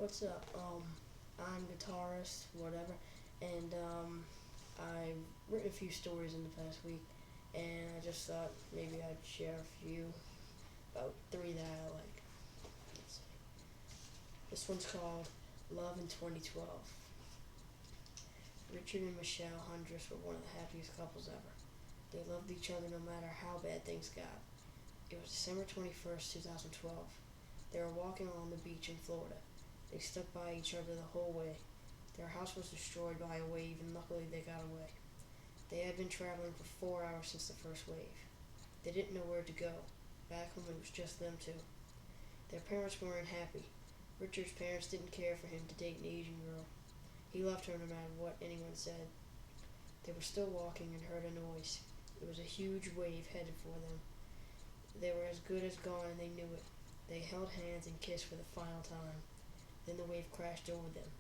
What's up? I'm guitarist, whatever, and I've written a few stories in the past week, and I just thought maybe I'd share a few, about three that I like. Let's see. This one's called Love in 2012. Richard and Michelle Hundress were one of the happiest couples ever. They loved each other no matter how bad things got. It was December 21st, 2012. They were walking along the beach in Florida. They stuck by each other the whole way. Their house was destroyed by a wave, and luckily they got away. They had been traveling for 4 hours since the first wave. They didn't know where to go. Back home it was just them two. Their parents weren't happy. Richard's parents didn't care for him to date an Asian girl. He loved her no matter what anyone said. They were still walking and heard a noise. It was a huge wave headed for them. They were as good as gone and they knew it. They held hands and kissed for the final time. Then the wave crashed over them.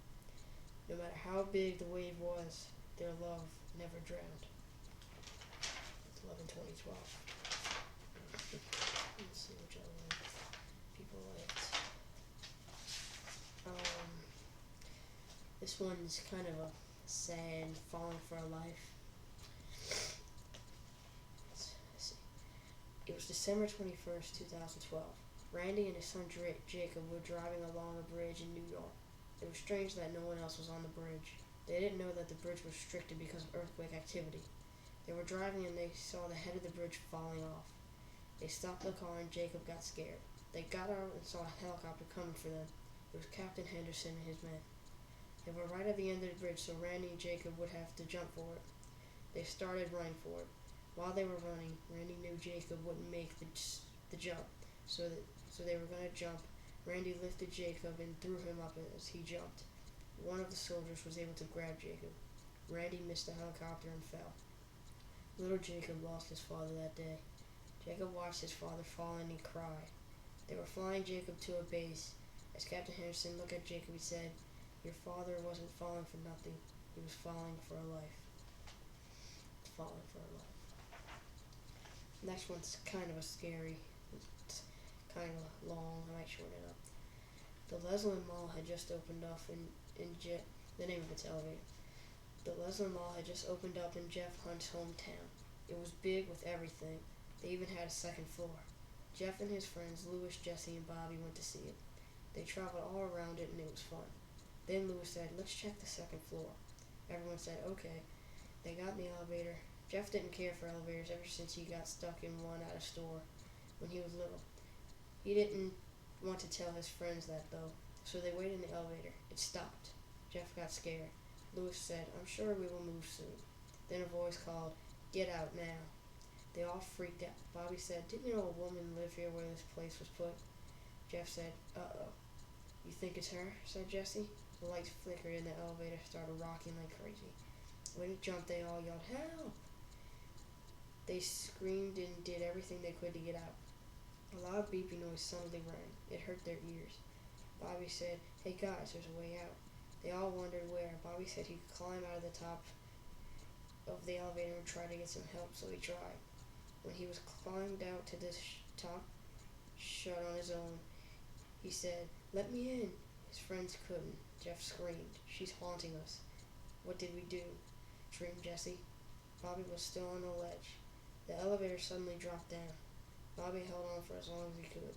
No matter how big the wave was, their love never drowned. It's Love in 2012. Let's see which other one people liked. Um, this one's kind of a sad falling for a life. Let's see. It was December 21st, 2012. Randy and his son Jacob were driving along a bridge in New York. It was strange that no one else was on the bridge. They didn't know that the bridge was restricted because of earthquake activity. They were driving and they saw the head of the bridge falling off. They stopped the car and Jacob got scared. They got out and saw a helicopter coming for them. It was Captain Henderson and his men. They were right at the end of the bridge, so Randy and Jacob would have to jump for it. They started running for it. While they were running, Randy knew Jacob wouldn't make the jump, so they were going to jump. Randy lifted Jacob and threw him up as he jumped. One of the soldiers was able to grab Jacob. Randy missed the helicopter and fell. Little Jacob lost his father that day. Jacob watched his father fall and he cried. They were flying Jacob to a base. As Captain Henderson looked at Jacob, he said, "Your father wasn't falling for nothing. He was falling for a life." Falling for a life. Next one's kind of a scary, it's kind of long. I might shorten it up. The Leslin Mall had just opened up the name of its elevator. The Leslin Mall had just opened up in Jeff Hunt's hometown. It was big with everything. They even had a second floor. Jeff and his friends Louis, Jesse, and Bobby went to see it. They traveled all around it and it was fun. Then Louis said, "Let's check the second floor." Everyone said, "Okay." They got in the elevator. Jeff didn't care for elevators ever since he got stuck in one at a store when he was little. He didn't want to tell his friends that though, so they waited in the elevator. It stopped. Jeff got scared. Louis said, "I'm sure we will move soon." Then a voice called, "Get out now." They all freaked out. Bobby said, "Didn't you know a woman lived here where this place was put?" Jeff said, "Uh-oh." "You think it's her?" said Jesse. The lights flickered and the elevator started rocking like crazy. When it jumped, they all yelled, "Help!" They screamed and did everything they could to get out. A loud beeping noise suddenly rang. It hurt their ears. Bobby said, "Hey guys, there's a way out." They all wondered where. Bobby said he could climb out of the top of the elevator and try to get some help, so he tried. When he was climbed out to the top, shut on his own, he said, "Let me in." His friends couldn't. Jeff screamed, "She's haunting us." "What did we do?" screamed Jesse. Bobby was still on the ledge. The elevator suddenly dropped down. Bobby held on for as long as he could,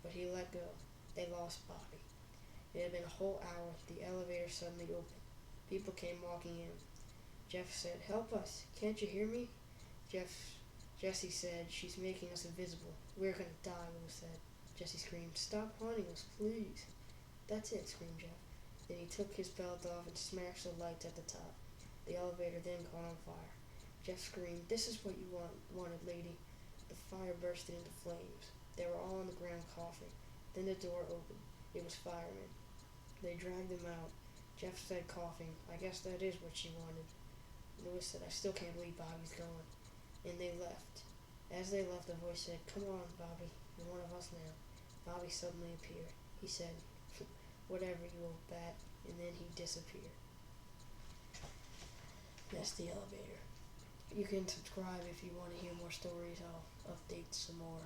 but he let go. They lost Bobby. It had been a whole hour. The elevator suddenly opened. People came walking in. Jeff said, "Help us. Can't you hear me?" Jesse said, "She's making us invisible. We're gonna die," Louis said. Jesse screamed, "Stop haunting us, please." "That's it," screamed Jeff. Then he took his belt off and smashed the lights at the top. The elevator then caught on fire. Jeff screamed, "This is what you wanted, lady." The fire bursted into flames. They were all on the ground coughing. Then the door opened. It was firemen. They dragged them out. Jeff said, coughing, "I guess that is what she wanted." Louis said, "I still can't believe Bobby's gone." And they left. As they left, a voice said, "Come on, Bobby. You're one of us now." Bobby suddenly appeared. He said, "Whatever, you old bat," and then he disappeared. That's the elevator. You can subscribe if you want to hear more stories. I'll update some more.